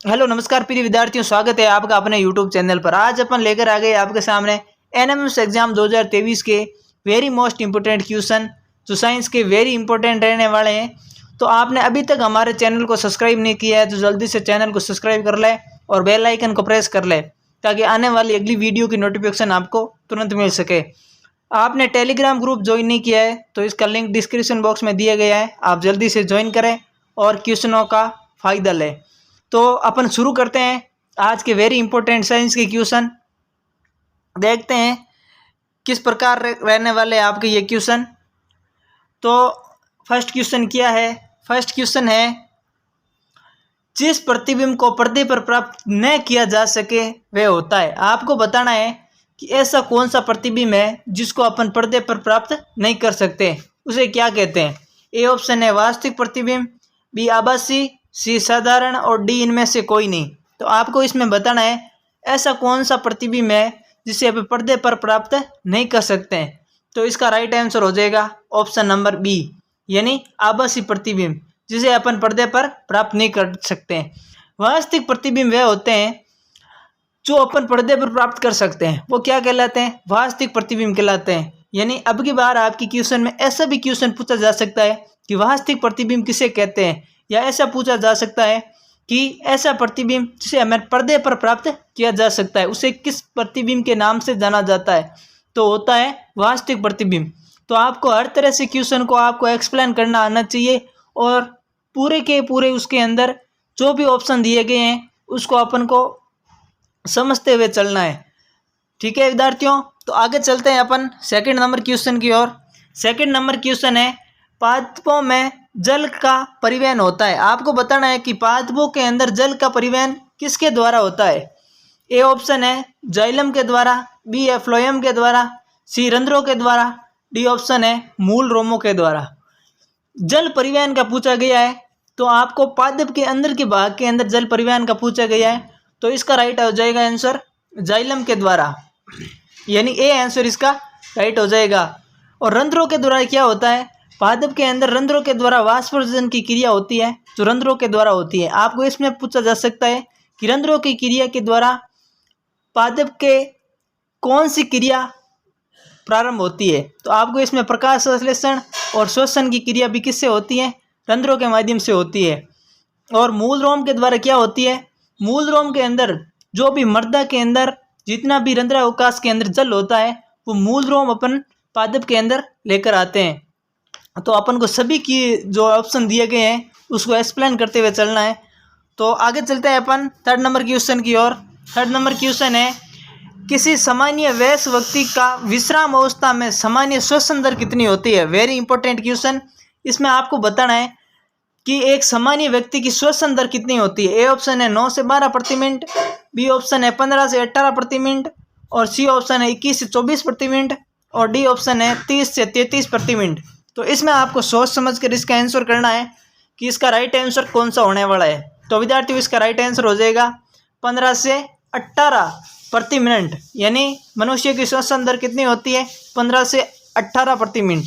Hello नमस्कार प्रिय विद्यार्थियों, स्वागत है आपका अपने यूट्यूब चैनल पर। आज अपन लेकर आ गए आपके सामने एनएमएस एग्जाम 2023 के वेरी मोस्ट इंपोर्टेंट क्वेश्चन, जो साइंस के वेरी इंपॉर्टेंट रहने वाले हैं। तो आपने अभी तक हमारे चैनल को सब्सक्राइब नहीं किया है तो जल्दी से चैनल को सब्सक्राइब कर ले और बेल आइकन को प्रेस कर ले, ताकि आने वाली अगली वीडियो की नोटिफिकेशन आपको तुरंत मिल सके। आपने टेलीग्राम ग्रुप ज्वाइन नहीं किया है तो इसका लिंक डिस्क्रिप्शन बॉक्स में दिया गया है, आप जल्दी से ज्वाइन करें और क्वेश्चनों का फ़ायदा लें। तो अपन शुरू करते हैं आज के वेरी इंपॉर्टेंट साइंस के क्वेश्चन। देखते हैं किस प्रकार रहने वाले आपके ये क्वेश्चन। तो फर्स्ट क्वेश्चन क्या है? फर्स्ट क्वेश्चन है, जिस प्रतिबिंब को पर्दे पर प्राप्त न किया जा सके वह होता है। आपको बताना है कि ऐसा कौन सा प्रतिबिंब है जिसको अपन पर्दे पर प्राप्त नहीं कर सकते, उसे क्या कहते हैं। ए ऑप्शन है वास्तविक प्रतिबिंब, बी आभासी, सी साधारण और डी इनमें से कोई नहीं। तो आपको इसमें बताना है ऐसा कौन सा प्रतिबिंब है जिसे आप पर्दे पर प्राप्त नहीं कर सकते हैं। तो इसका राइट आंसर हो जाएगा ऑप्शन नंबर बी, यानी आभासी प्रतिबिंब, जिसे अपन पर्दे पर प्राप्त नहीं कर सकते हैं। वास्तविक प्रतिबिंब वे होते हैं जो अपन पर्दे पर प्राप्त कर सकते हैं, वो क्या कहलाते हैं? वास्तविक प्रतिबिंब कहलाते हैं। यानी अब की बार आपकी क्वेश्चन में ऐसा भी क्वेश्चन पूछा जा सकता है कि वास्तविक प्रतिबिंब किसे कहते हैं, या ऐसा पूछा जा सकता है कि ऐसा प्रतिबिंब जिसे हमें पर्दे पर प्राप्त किया जा सकता है उसे किस प्रतिबिंब के नाम से जाना जाता है, तो होता है वास्तविक प्रतिबिंब। तो आपको हर तरह से क्वेश्चन को आपको एक्सप्लेन करना आना चाहिए और पूरे के पूरे उसके अंदर जो भी ऑप्शन दिए गए हैं उसको अपन को समझते हुए चलना है। ठीक है विद्यार्थियों, तो आगे चलते हैं अपन सेकंड नंबर क्वेश्चन की ओर। सेकंड नंबर क्वेश्चन है, पादपों में जल का परिवहन होता है। आपको बताना है कि पादपों के अंदर जल का परिवहन किसके द्वारा होता है। ए ऑप्शन है जाइलम के द्वारा, बी है फ्लोएम के द्वारा, सी रंध्रों के द्वारा, डी ऑप्शन है मूल रोमों के द्वारा। जल परिवहन का पूछा गया है तो आपको पादप के अंदर के भाग के अंदर जल परिवहन का पूछा गया है, तो इसका राइट हो जाएगा आंसर जाइलम के द्वारा, यानी ए आंसर इसका राइट हो जाएगा। और रंध्रों के द्वारा क्या होता है? पादप के अंदर रंध्रों के द्वारा वाष्पोत्सर्जन की क्रिया होती है, जो रंध्रों के द्वारा होती है। आपको इसमें पूछा जा सकता है कि रंध्रों की क्रिया के द्वारा पादप के कौन सी क्रिया प्रारंभ होती है, तो आपको इसमें प्रकाश संश्लेषण और श्वसन की क्रिया भी किससे होती है? रंध्रों के माध्यम से होती है। और मूल रोम के द्वारा क्या होती है? मूल रोम के अंदर जो भी मृदा के अंदर जितना भी रंध्रावकाश के अंदर जल होता है वो मूल रोम अपन पादप के अंदर लेकर आते हैं। तो अपन को सभी की जो ऑप्शन दिए गए हैं उसको एक्सप्लेन करते हुए चलना है। तो आगे चलते हैं अपन थर्ड नंबर क्वेश्चन की ओर। थर्ड नंबर क्वेश्चन है, किसी सामान्य वयस्क व्यक्ति का विश्राम अवस्था में सामान्य श्वसन दर कितनी होती है। Very important question. इसमें आपको बताना है कि एक सामान्य व्यक्ति की श्वसन दर कितनी होती है। ए ऑप्शन है 9 से 12 प्रति मिनट, बी ऑप्शन है 15 से 18 प्रति मिनट, और सी ऑप्शन है 21 से 24 प्रति मिनट, और डी ऑप्शन है 30 से 33 प्रति मिनट। तो इसमें आपको सोच समझ कर इसका आंसर करना है कि इसका राइट आंसर कौन सा होने वाला है। तो विद्यार्थियों इसका राइट आंसर हो जाएगा 15 से 18 प्रति मिनट, यानी मनुष्य की श्वसन दर कितनी होती है? 15 से 18 प्रति मिनट।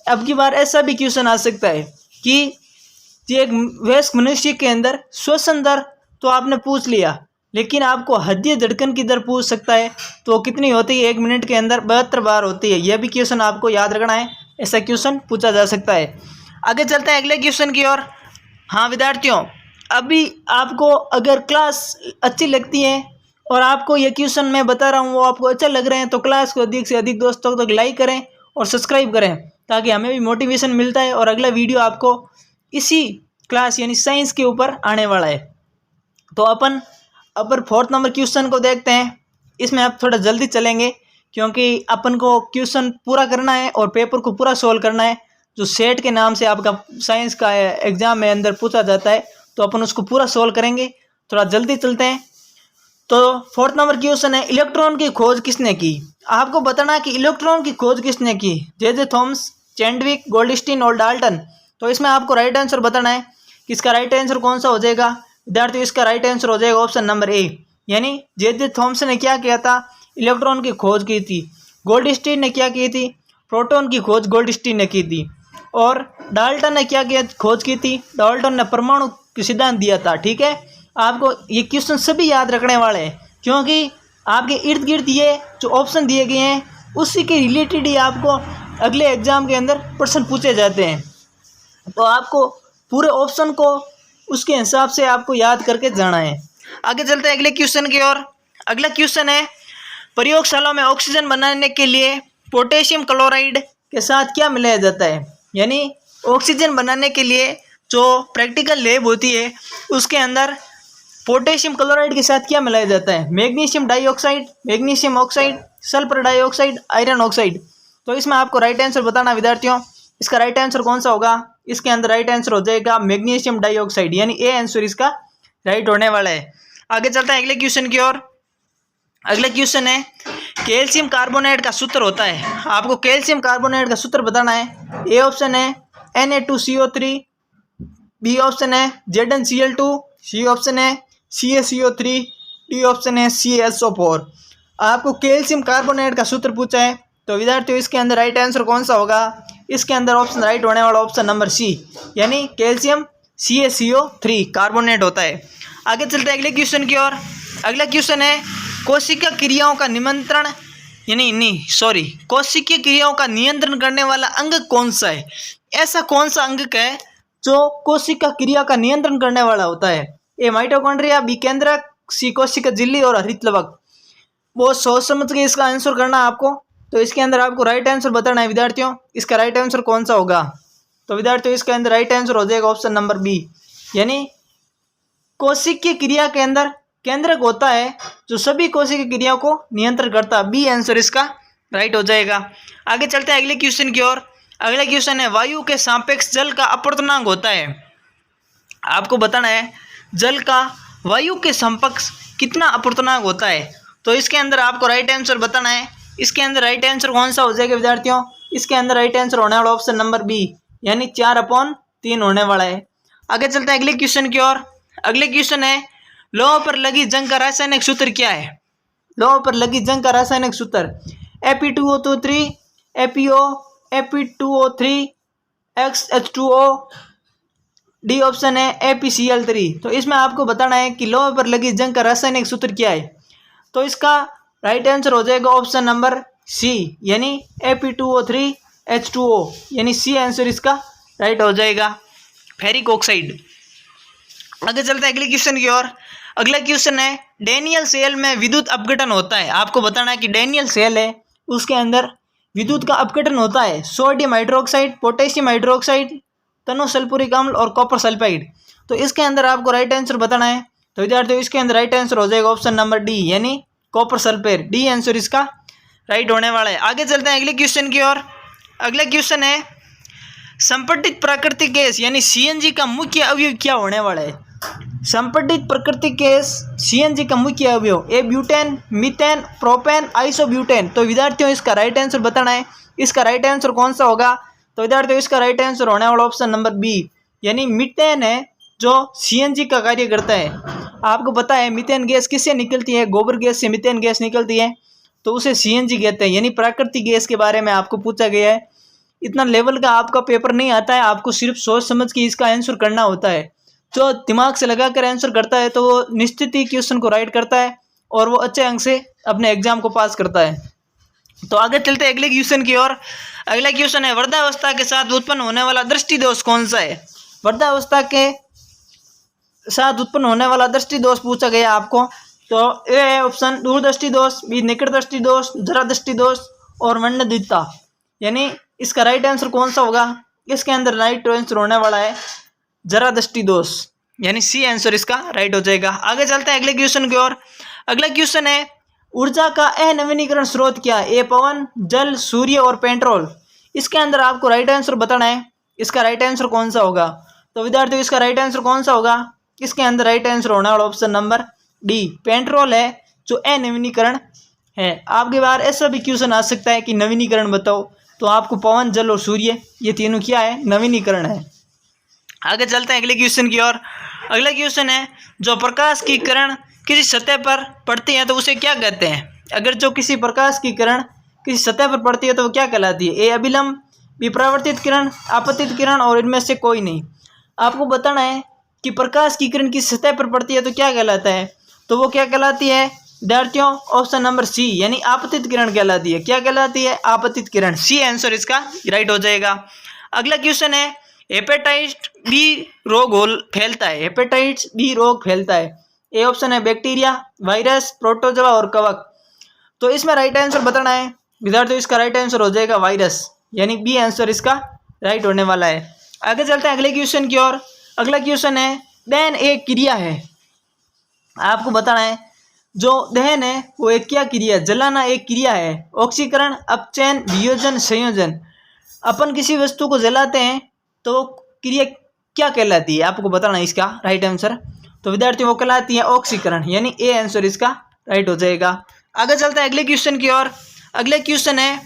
अब की बार ऐसा भी क्वेश्चन आ सकता है कि एक वयस्क मनुष्य के अंदर श्वसन दर तो आपने पूछ लिया, लेकिन आपको हृदय धड़कन की दर पूछ सकता है, तो कितनी होती है? 1 मिनट के अंदर 72 बार होती है। यह भी क्वेश्चन आपको याद रखना है, ऐसा क्वेश्चन पूछा जा सकता है। आगे चलते हैं अगले क्वेश्चन की ओर। हाँ विद्यार्थियों, अभी आपको अगर क्लास अच्छी लगती है और आपको ये क्वेश्चन मैं बता रहा हूँ वो आपको अच्छा लग रहे हैं, तो क्लास को अधिक से अधिक दोस्तों तक लाइक करें और सब्सक्राइब करें, ताकि हमें भी मोटिवेशन मिलता है और अगला वीडियो आपको इसी क्लास यानी साइंस के ऊपर आने वाला है। तो अपन फोर्थ नंबर क्वेश्चन को देखते हैं। इसमें आप थोड़ा जल्दी चलेंगे क्योंकि अपन को क्वेश्चन पूरा करना है और पेपर को पूरा सोल्व करना है, जो सेट के नाम से आपका साइंस का एग्जाम में अंदर पूछा जाता है, तो अपन उसको पूरा सोल्व करेंगे। थोड़ा जल्दी चलते हैं। तो फोर्थ नंबर क्वेश्चन है, इलेक्ट्रॉन की खोज किसने की। आपको बताना है कि इलेक्ट्रॉन की खोज किसने की। जे थॉमस, चैडविक, गोल्डस्टीन और डाल्टन। तो इसमें आपको राइट आंसर बताना है कि इसका राइट आंसर कौन सा हो जाएगा। विद्यार्थियों इसका राइट आंसर हो जाएगा ऑप्शन नंबर ए, यानी जे थॉमस ने क्या किया था? इलेक्ट्रॉन की खोज की थी। गोल्डस्टीन ने क्या की थी? प्रोटॉन की खोज गोल्डस्टीन ने की थी। और डाल्टन ने क्या किया? खोज की थी। डाल्टन ने परमाणु सिद्धांत दिया था। ठीक है, आपको ये क्वेश्चन सभी याद रखने वाले हैं, क्योंकि आपके इर्द गिर्द ये जो ऑप्शन दिए गए हैं उसी के रिलेटेड ही आपको अगले एग्ज़ाम के अंदर प्रश्न पूछे जाते हैं। तो आपको पूरे ऑप्शन को उसके हिसाब से आपको याद करके जाना है। आगे चलते हैं अगले क्वेश्चन की ओर। अगला क्वेश्चन है, प्रयोगशाला में ऑक्सीजन बनाने के लिए पोटेशियम क्लोराइड के साथ क्या मिलाया जाता है। यानी ऑक्सीजन बनाने के लिए जो प्रैक्टिकल लैब होती है उसके अंदर पोटेशियम क्लोराइड के साथ क्या मिलाया जाता है। Magnesium dioxide, magnesium oxide, sulphur dioxide, iron oxide. तो इसमें आपको राइट आंसर बताना विद्यार्थियों, इसका राइट आंसर कौन सा होगा। इसके अंदर राइट आंसर हो जाएगा मैग्नीशियम डाइऑक्साइड, यानी ए आंसर इसका राइट होने वाला है। आगे चलते हैं अगले क्वेश्चन की ओर। अगला क्वेश्चन है, कैल्शियम कार्बोनेट का सूत्र होता है। आपको कैल्शियम कार्बोनेट का सूत्र बताना है। ए ऑप्शन है Na2CO3, बी ऑप्शन है ZnCl2, सी ऑप्शन है CaCO3, डी ऑप्शन है CaSO4। आपको कैल्शियम कार्बोनेट का सूत्र पूछा है, तो विद्यार्थियों इसके अंदर राइट आंसर कौन सा होगा। इसके अंदर ऑप्शन राइट होने वाला ऑप्शन नंबर सी, यानी कैल्शियम CaCO3 कार्बोनेट होता है। आगे चलते हैं अगले क्वेश्चन की ओर। अगला क्वेश्चन है, कोशिका क्रियाओं का निमंत्रण कोशिकीय क्रियाओं का नियंत्रण करने वाला अंग कौन सा है। ऐसा कौन सा अंग है जो कोशिका क्रिया का नियंत्रण करने वाला होता है। ए माइटोकॉन्ड्रिया, बी केंद्रक, सी कोशिका झिल्ली और हरित लवक। बहुत सोच समझ के इसका आंसर करना है आपको। तो इसके अंदर आपको राइट आंसर बताना है विद्यार्थियों, इसका राइट आंसर कौन सा होगा। तो विद्यार्थियों इसके अंदर राइट आंसर हो जाएगा ऑप्शन नंबर बी, यानी कोशिकीय क्रिया के अंदर केंद्रक होता है जो सभी कोशिकीय क्रियाओं को नियंत्रण करता है। बी आंसर इसका राइट हो जाएगा। आगे चलते हैं अगले क्वेश्चन की ओर। अगला क्वेश्चन है, वायु के सापेक्ष जल का अपवर्तनांक होता है। आपको बताना है जल का वायु के समकक्ष कितना अपवर्तनांक होता है। तो इसके अंदर आपको राइट आंसर बताना है। इसके अंदर राइट आंसर कौन सा हो जाएगा विद्यार्थियों। इसके अंदर राइट आंसर होने वाला ऑप्शन नंबर बी, यानी 4/3 होने वाला है। आगे चलते हैं अगले क्वेश्चन की ओर। अगले क्वेश्चन है, लोह पर लगी जंग का रासायनिक सूत्र क्या है। लोह पर लगी जंग का रासायनिक सूत्र Fe2O3, FeO, Fe2O3, XH2O, D option है ApCl3। तो इसमें आपको बताना है कि लोह पर लगी जंग का रासायनिक सूत्र क्या है। तो इसका राइट आंसर हो जाएगा ऑप्शन नंबर सी, यानी Fe2O3 H2O, यानी सी आंसर इसका राइट हो जाएगा, फेरिक ऑक्साइड। आगे चलते हैं अगले क्वेश्चन की ओर। अगला क्वेश्चन है, डैनियल सेल में विद्युत अपघटन होता है। आपको बताना है कि डैनियल सेल है उसके अंदर विद्युत का अपघटन होता है। सोडियम हाइड्रोक्साइड, पोटेशियम हाइड्रोक्साइड, तनु सल्फ्यूरिक अम्ल और कॉपर सल्फाइड। तो इसके अंदर आपको राइट आंसर बताना है। तो विद्यार्थियों इसके अंदर राइट आंसर हो जाएगा ऑप्शन नंबर डी, यानी कॉपर सल्फेट। डी आंसर इसका राइट होने वाला है। आगे चलते हैं अगले क्वेश्चन की ओर। अगला क्वेश्चन है, संपीड़ित प्राकृतिक गैस यानी सीएनजी का मुख्य अवयव क्या होने वाला है। संपीड़ित प्राकृतिक गैस सीएनजी का मुख्य अवयव ए ब्यूटेन, मीथेन, प्रोपेन, आइसोब्यूटेन। तो विद्यार्थियों इसका राइट आंसर बताना है। इसका राइट आंसर कौन सा होगा। तो विद्यार्थियों इसका राइट आंसर होने वाला ऑप्शन नंबर बी, यानी मीथेन है जो सीएनजी का कार्य करता है। आपको पता है मीथेन गैस किससे निकलती है, गोबर गैस से मीथेन गैस निकलती है, तो उसे सीएनजी कहते हैं। यानी प्राकृतिक गैस के बारे में आपको पूछा गया है। इतना लेवल का आपका पेपर नहीं आता है, आपको सिर्फ सोच समझ के इसका आंसर करना होता है। जो दिमाग से लगा कर आंसर करता है तो वो निश्चित ही क्वेश्चन को राइट करता है और वो अच्छे अंक से अपने एग्जाम को पास करता है। तो आगे चलते हैं अगले क्वेश्चन की ओर। अगला क्वेश्चन है, वृद्धावस्था के साथ उत्पन्न होने वाला दृष्टि दोष कौन सा है। वृद्धावस्था के साथ उत्पन्न होने वाला दृष्टि दोष पूछा गया आपको। तो ए है ऑप्शन दूरदृष्टि दोष, बी निकट दृष्टि दोष, जरा दृष्टि दोष और मंदद्विता। यानी इसका राइट आंसर कौन सा होगा। इसके अंदर राइट आंसर होने वाला है जरा दृष्टि दोष, यानी सी आंसर इसका राइट हो जाएगा। आगे चलते हैं अगले क्वेश्चन की ओर। अगला क्वेश्चन है, ऊर्जा का अनवीनीकरण स्रोत क्या है। ए पवन, जल, सूर्य और पेट्रोल। इसके अंदर आपको राइट आंसर बताना है। इसका राइट आंसर कौन सा होगा। तो विद्यार्थियों इसका राइट आंसर कौन सा होगा। इसके अंदर राइट आंसर होने वाला ऑप्शन नंबर डी, पेट्रोल है जो अनवीनीकरण है। आपके बार ऐसा भी क्वेश्चन आ सकता है कि नवीनीकरण बताओ, तो आपको पवन, जल और सूर्य ये तीनों क्या है, नवीनीकरण है। आगे चलते हैं अगले क्वेश्चन की ओर। अगला क्वेश्चन है, जो प्रकाश की किरण किसी सतह पर पड़ती है तो उसे क्या कहते हैं। अगर जो किसी प्रकाश की किरण किसी सतह पर पड़ती है तो वो क्या कहलाती है। ए अभिलंब, बी परावर्तित किरण, आपतित किरण और इनमें से कोई नहीं। आपको बताना है कि प्रकाश की किरण किस सतह पर पड़ती है तो क्या कहलाता है, तो वो क्या कहलाती है विद्यार्थियों, ऑप्शन नंबर सी यानी आपतित किरण कहलाती है। क्या कहलाती है, आपतित किरण। सी आंसर इसका राइट हो जाएगा। अगला क्वेश्चन है हेपेटाइटिस बी रोग फैलता है, हेपेटाइटिस बी रोग फैलता है। ए ऑप्शन है बैक्टीरिया, वायरस, प्रोटोजोआ और कवक। तो इसमें राइट आंसर बताना है विद्यार्थियों, इसका राइट आंसर हो जाएगा वायरस, यानी बी आंसर इसका राइट होने वाला है। आगे चलते हैं अगले क्वेश्चन की ओर। अगला क्वेश्चन है दहन एक क्रिया है। आपको बताना है जो दहन है वो एक क्या क्रिया, जलाना एक क्रिया है। ऑक्सीकरण, अपचयन, वियोजन, संयोजन। अपन किसी वस्तु को जलाते हैं तो क्रिया क्या कहलाती है, आपको बताना है इसका राइट आंसर। तो विद्यार्थियों वो कहलाती है ऑक्सीकरण, यानी ए आंसर इसका राइट हो जाएगा। आगे चलते हैं अगले क्वेश्चन की ओर। अगले क्वेश्चन है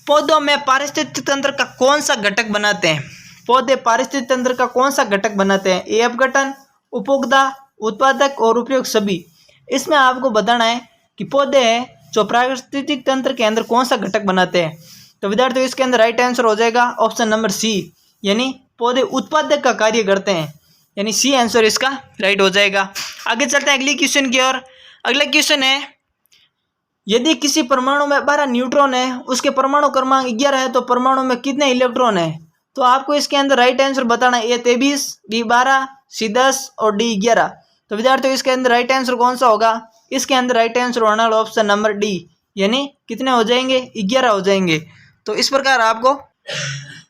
पौधों में पारिस्थितिक तंत्र का कौन सा घटक बनाते हैं, पौधे पारिस्थितिक तंत्र का कौन सा घटक बनाते हैं। ए अपघटन, उपभोक्ता, उत्पादक और उपयोग सभी। इसमें आपको बताना है कि पौधे हैं जो पारिस्थितिक तंत्र के अंदर कौन सा घटक बनाते हैं। तो विद्यार्थियों इसके अंदर राइट आंसर हो जाएगा ऑप्शन नंबर सी, यानी पौधे उत्पादक का कार्य करते हैं, यानी सी आंसर इसका राइट हो जाएगा। आगे चलते हैं अगले क्वेश्चन की ओर। अगला क्वेश्चन है यदि किसी परमाणु में 12 न्यूट्रॉन है, उसके परमाणु क्रमांक 11 है, तो परमाणु में कितने इलेक्ट्रॉन है। तो आपको इसके अंदर राइट आंसर बताना है। ए 23, बी 12, सी 10 और डी 11। तो विद्यार्थियों इसके अंदर राइट आंसर कौन सा होगा, इसके अंदर राइट आंसर होने वाला ऑप्शन नंबर डी, यानी कितने हो जाएंगे 11 हो जाएंगे। तो इस प्रकार आपको,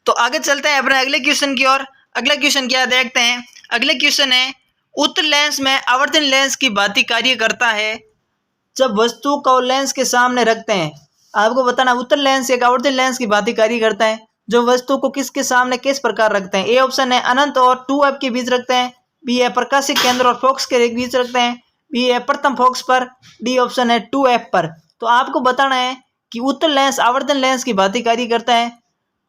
तो आगे चलते हैं अपने अगले क्वेश्चन की ओर। अगला क्वेश्चन क्या देखते हैं। अगले क्वेश्चन है उत्तल लेंस में आवर्तन लेंस की भांति कार्य करता है जब वस्तु को लेंस के सामने रखते हैं। आपको बताना उत्तल लेंस एक आवर्तन लेंस की भांति कार्य करता है जो वस्तु को किसके सामने किस प्रकार रखते हैं। ए ऑप्शन है अनंत और 2f के बीच रखते हैं, बी है प्रकाशिक केंद्र और फोकस के बीच रखते हैं, बी है प्रथम फोकस पर, डी ऑप्शन है 2f पर। तो आपको बताना है कि उत्तल लेंस आवर्तन लेंस की भांति कार्य करता है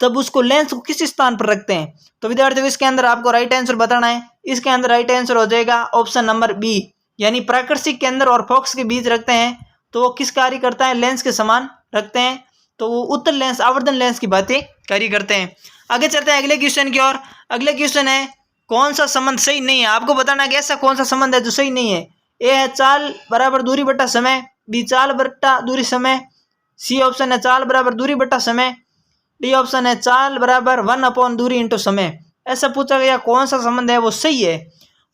तब उसको लेंस को किस स्थान पर रखते हैं। तो विद्यार्थियों इसके अंदर आपको राइट आंसर बताना है। इसके अंदर राइट आंसर हो जाएगा ऑप्शन नंबर बी, यानी प्राकृतिक केंद्र और फोकस के बीच रखते हैं तो वो किस कार्य करता है, लेंस के समान रखते हैं, तो वो उत्तल लेंस आवर्तन लेंस की बातें कार्य करते हैं। आगे चलते हैं अगले क्वेश्चन की ओर। अगले क्वेश्चन है कौन सा संबंध सही नहीं है। आपको बताना है कि ऐसा कौन सा संबंध है जो सही नहीं है। ए है चाल बराबर दूरी बटा समय, बी चाल बटा दूरी समय, सी ऑप्शन है चाल बराबर दूरी बटा समय, डी ऑप्शन है चाल बराबर 1 दूरी इंटू समय। ऐसा पूछा गया कौन सा संबंध है वो सही है।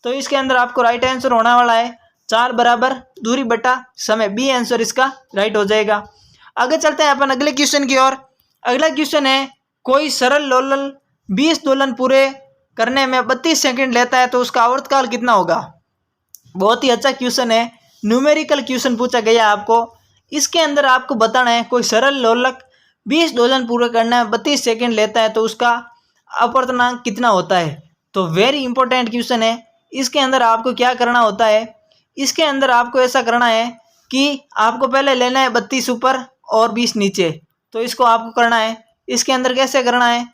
तो इसके अंदर आपको राइट आंसर होने वाला है चाल बराबर दूरी बटा समय, बी आंसर इसका राइट हो जाएगा। आगे चलते हैं अपन अगले क्वेश्चन की ओर। अगला क्वेश्चन है कोई सरल लोलन 20 दोलन पूरे करने में 32 सेकंड लेता है तो उसका आवर्तकाल कितना होगा। बहुत ही अच्छा क्वेश्चन है, न्यूमेरिकल क्वेश्चन पूछा गया आपको। इसके अंदर आपको बताना है कोई सरल लोलक 20 दोलन पूरे करने में 32 सेकंड लेता है तो उसका अपवर्तनांक कितना होता है। तो वेरी इंपॉर्टेंट क्वेश्चन है। इसके अंदर आपको क्या करना होता है, इसके अंदर आपको ऐसा करना है कि आपको पहले लेना है 32 ऊपर और 20 नीचे, तो इसको आपको करना है। इसके अंदर कैसे करना है,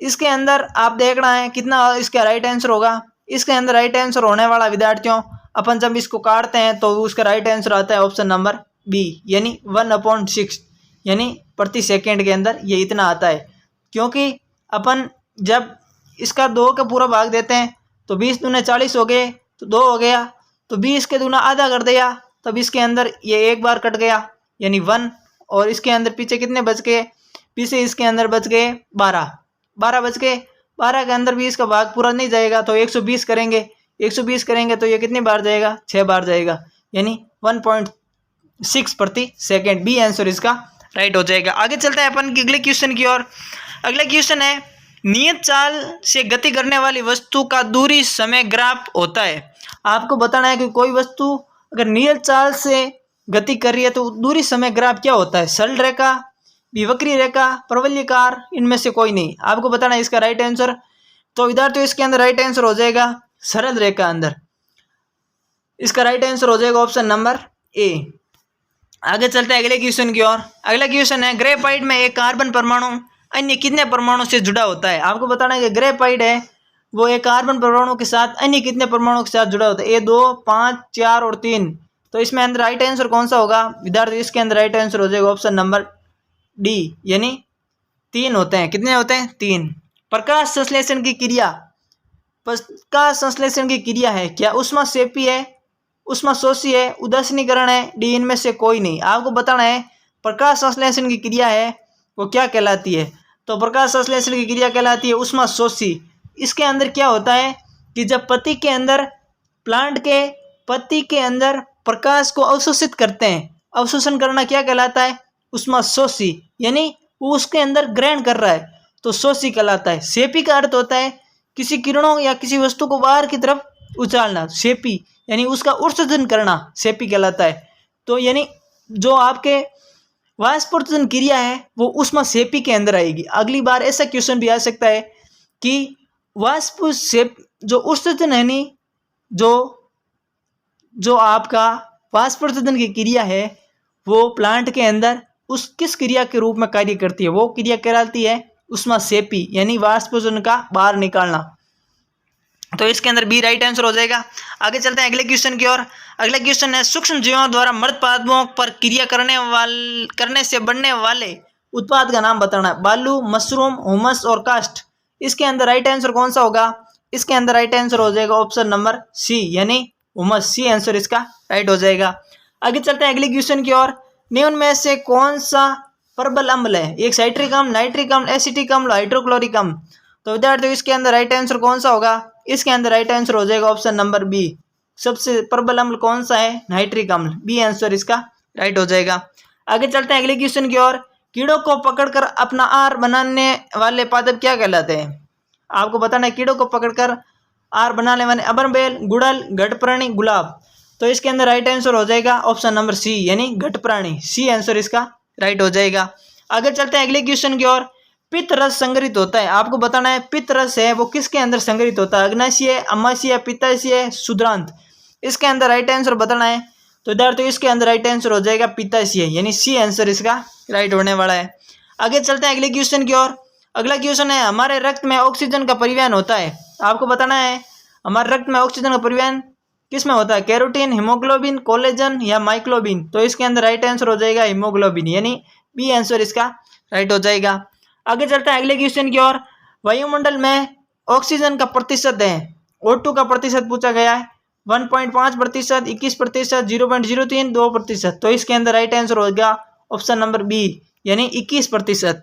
इसके अंदर आप देखना है कितना इसका राइट आंसर होगा। इसके अंदर राइट आंसर होने वाला विद्यार्थियों अपन जब इसको काटते हैं तो उसका राइट आंसर आता है ऑप्शन नंबर बी, यानी 1/6, यानी प्रति सेकेंड के अंदर ये इतना आता है। क्योंकि अपन जब इसका 2 का पूरा भाग देते हैं तो 20 दूने 40 हो गए, तो 2 हो गया, तो 20 के दूना आधा कर दिया, तब इसके अंदर ये एक बार कट गया यानी 1, और इसके अंदर पीछे कितने बच गए, पीछे इसके अंदर बच गए 12 बच गए। 12 के अंदर भी इसका भाग पूरा नहीं जाएगा तो 120 करेंगे, 120 करेंगे तो ये कितनी बार जाएगा, 6 बार जाएगा, यानी 1.6 प्रति सेकेंड, बी आंसर इसका राइट हो जाएगा। आगे चलते हैं अपन अगले क्वेश्चन की ओर। अगला क्वेश्चन है नियत चाल से गति करने वाली वस्तु का दूरी समय ग्राफ होता है। आपको बताना है कि कोई वस्तु अगर नियत चाल से गति कर रही है तो दूरी समय ग्राफ क्या होता है, सरल रेखा, विवक्री रेखा, प्रवलयकार, इनमें से कोई नहीं। आपको बताना है इसका राइट आंसर। तो विद्यार्थियों इसके अंदर राइट आंसर हो जाएगा सरल रेखा, अंदर इसका राइट आंसर हो जाएगा ऑप्शन नंबर ए। आगे चलते हैं अगले क्वेश्चन की ओर। अगला क्वेश्चन है ग्रेफाइट में एक कार्बन परमाणु अन्य कितने परमाणु से जुड़ा होता है। आपको बताना है कि ग्रेफाइट है वो एक कार्बन परमाणु के साथ अन्य कितने परमाणु के साथ जुड़ा होता है, ए 2, 5, 4 और 3। तो इसमें अंदर राइट आंसर कौन सा होगा विद्यार्थी, इसके अंदर राइट आंसर हो जाएगा ऑप्शन नंबर डी, यानी 3 होते हैं। कितने होते हैं, 3। प्रकाश संश्लेषण की क्रिया, प्रकाश संश्लेषण की क्रिया है? क्या ऊष्माक्षेपी है, ऊष्माशोषी है, उदासीनीकरण है, डी इनमें से कोई नहीं। आपको बताना है प्रकाश संश्लेषण की क्रिया है वो क्या कहलाती है। तो प्रकाश संश्लेषण की क्रिया कहलाती है ऊष्माशोषी। इसके अंदर क्या होता है कि जब पत्ती के अंदर प्लांट के पत्ती के अंदर प्रकाश को अवशोषित करते हैं, अवशोषण करना क्या कहलाता है? ऊष्माशोषी, यानी वो उसके अंदर ग्रहण कर रहा है तो शोषी कहलाता है। शेपी का अर्थ होता है किसी किरणों या किसी वस्तु को बाहर की तरफ उछालना, शेपी यानी उसका उत्सर्जन करना शेपी कहलाता है। तो यानी जो आपके वाष्पोत्सर्जन क्रिया है वो ऊष्माक्षेपी के अंदर आएगी। अगली बार ऐसा क्वेश्चन भी आ सकता है कि वाष्पोत्सर्जन जो उत्सर्जन है नहीं, जो आपका वाष्पोत्सर्जन की क्रिया है वो प्लांट के अंदर उस किस क्रिया के रूप में कार्य करती है? वो क्रिया कहलाती है ऊष्माक्षेपी, यानी वाष्पोत्सर्जन का बाहर निकालना। तो इसके अंदर बी राइट आंसर हो जाएगा। आगे चलते हैं अगले क्वेश्चन की ओर। अगला क्वेश्चन है सूक्ष्म जीवों द्वारा मृत पादपों पर क्रिया करने से बनने वाले उत्पाद का नाम बताना है। बालू, मशरूम, ह्यूमस और कास्ट। इसके अंदर राइट आंसर कौन सा होगा? इसके अंदर राइट आंसर हो जाएगा ऑप्शन नंबर सी, यानी ह्यूमस। सी आंसर इसका राइट हो जाएगा। आगे चलते हैं अगले क्वेश्चन की ओर। निम्न में से कौन सा प्रबल अम्ल है? एक साइट्रिक अम्ल, नाइट्रिक अम्ल, एसिटिक अम्ल, हाइड्रोक्लोरिक अम्ल। तो विद्यार्थियों इसके अंदर राइट आंसर कौन सा होगा? इसके अंदर राइट आंसर हो जाएगा ऑप्शन नंबर बी। सबसे प्रबल अम्ल कौन सा है? नाइट्रिक अम्ल। बी आंसर इसका राइट हो जाएगा। आगे चलते हैं अगले क्वेश्चन की ओर। कीड़ों को पकड़कर अपना आहार बनाने वाले पादप क्या कहलाते हैं? आपको बताना है कीड़ों को पकड़कर आहार बनाने वाले अबरबेल, गुड़हल, घटप्राणी, गुलाब। तो इसके अंदर राइट आंसर हो जाएगा ऑप्शन नंबर सी, यानी घटप्राणी। सी आंसर इसका राइट हो जाएगा। आगे चलते हैं अगले क्वेश्चन की ओर। पित्त रस संग्रहित होता है। आपको बताना है पित्त रस है वो किसके अंदर संग्रहित होता है? अग्नाशय, अमाशय, पित्ताशय, क्षुद्रांत। इसके अंदर राइट आंसर बताना है। तो विद्यार्थियों इसके अंदर राइट आंसर हो जाएगा पित्ताशय, यानी सी आंसर इसका राइट होने वाला है। आगे चलते हैं अगले क्वेश्चन की ओर। अगला क्वेश्चन है हमारे रक्त में ऑक्सीजन का परिवहन होता है। आपको बताना है हमारे रक्त में ऑक्सीजन का परिवहन किस में होता है? कैरोटीन, हीमोग्लोबिन, कोलेजन या माइक्लोबिन। तो इसके अंदर राइट आंसर हो जाएगा हीमोग्लोबिन, यानी बी आंसर इसका राइट हो जाएगा। आगे चलते हैं अगले क्वेश्चन की ओर। वायुमंडल में ऑक्सीजन का प्रतिशत है, O2 का प्रतिशत पूछा गया है। 1.5%, 21%, 0.03, 2%। तो इसके अंदर राइट आंसर होगा ऑप्शन नंबर बी, यानी 21%।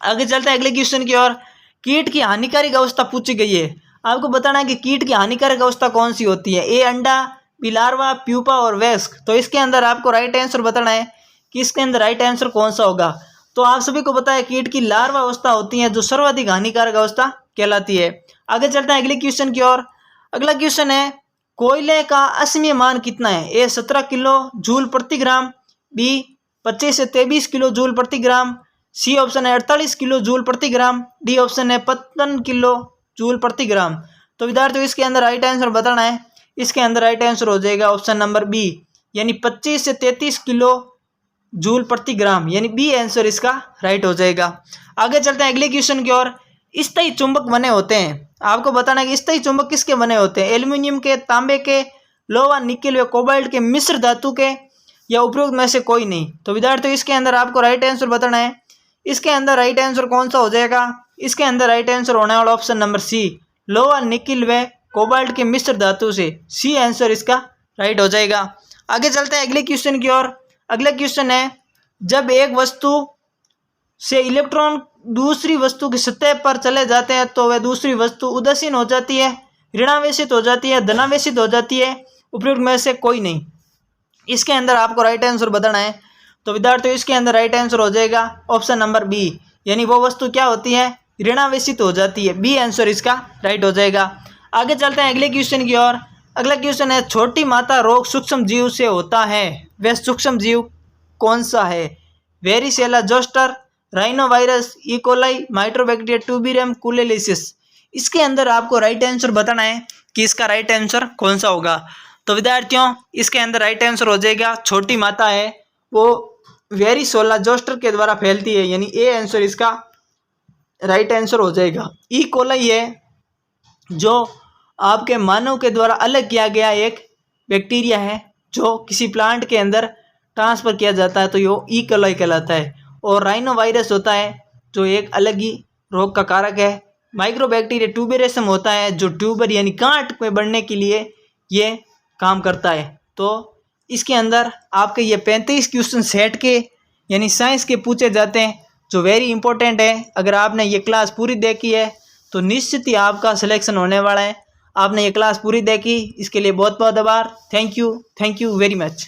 आगे चलते हैं अगले क्वेश्चन की ओर। कीट की हानिकारक अवस्था पूछी गई है। आपको बताना है कि कीट की हानिकारक अवस्था कौन सी होती है? ए अंडा, बी लार्वा, प्यूपा और वयस्क। तो इसके अंदर आपको राइट आंसर बताना है कि इसके अंदर राइट आंसर कौन सा होगा। तो आप सभी को पता है कीट की लार्वा अवस्था होती है जो सर्वाधिक हानिकारक अवस्था कहलाती है। आगे चलते हैं अगले क्वेश्चन की ओर। अगला क्वेश्चन है कोयले का अश्मीय मान कितना है? ए 17 किलो जूल प्रति ग्राम, बी 25 से 23 किलो जूल प्रति ग्राम, सी ऑप्शन है 48 किलो जूल प्रति ग्राम, डी ऑप्शन है 55 किलो जूल प्रति ग्राम। तो विद्यार्थियों इसके अंदर राइट आंसर बताना है। इसके अंदर राइट आंसर हो जाएगा ऑप्शन नंबर बी, यानी 25 से 33 किलो जूल प्रति ग्राम, यानी बी आंसर इसका राइट हो जाएगा। आगे चलते हैं अगले क्वेश्चन की ओर। स्थायी चुंबक बने होते हैं। आपको बताना है कि स्थायी चुंबक किसके बने होते हैं? एल्यूमिनियम के, तांबे के, लोहा, निकेल व कोबाल्ट के, मिश्र धातु के या उपरोक्त में से कोई नहीं। तो विद्यार्थियों इसके अंदर आपको राइट आंसर बताना है। इसके अंदर राइट आंसर कौन सा हो जाएगा? इसके अंदर राइट आंसर होने वाला ऑप्शन नंबर सी, लोहा, निकेल व कोबाल्ट के मिश्र धातु से। सी आंसर इसका राइट हो जाएगा। आगे चलते हैं अगले क्वेश्चन की ओर। अगला क्वेश्चन है जब एक वस्तु से इलेक्ट्रॉन दूसरी वस्तु की सतह पर चले जाते हैं तो वह दूसरी वस्तु उदासीन हो जाती है, ऋणावेशित हो जाती है, धनावेशित हो जाती है, उपयुक्त में से कोई नहीं। इसके अंदर आपको राइट आंसर बताना है। तो विद्यार्थियों इसके अंदर राइट आंसर हो जाएगा ऑप्शन नंबर बी, यानी वो वस्तु क्या होती है? ऋणावेशित हो जाती है। बी आंसर इसका राइट हो जाएगा। आगे चलते हैं अगले क्वेश्चन की ओर। अगला क्वेश्चन है छोटी माता रोग सूक्ष्म जीव से होता है, वह सूक्ष्म जीव कौन सा है? Varicella zoster, rhinovirus, E coli, mycobacteria tuberculum, कुलेलिसिस। इसके अंदर आपको राइट आंसर बताना है कि इसका राइट आंसर कौन सा होगा। तो विद्यार्थियों इसके अंदर राइट आंसर हो जाएगा छोटी माता है वो वेरिसेला जोस्टर के द्वारा फैलती है, यानी ए आंसर इसका राइट आंसर हो जाएगा। ई कोलाई है जो आपके मानव के द्वारा अलग किया गया एक बैक्टीरिया है जो किसी प्लांट के अंदर ट्रांसफर किया जाता है, तो ये ई कोलाई कहलाता है। और राइनो वायरस होता है जो एक अलग ही रोग का कारक है माइक्रोबैक्टीरिया ट्यूबेरियम होता है जो ट्यूबर यानी गांठ में बढ़ने के लिए ये काम करता है। तो इसके अंदर आपके ये 35 क्वेश्चन सेट के यानी साइंस के पूछे जाते हैं जो वेरी इंपॉर्टेंट है। अगर आपने ये क्लास पूरी देखी है तो निश्चित ही आपका सिलेक्शन होने वाला है। आपने ये क्लास पूरी देखी इसके लिए बहुत बहुत आभार। Thank you very much.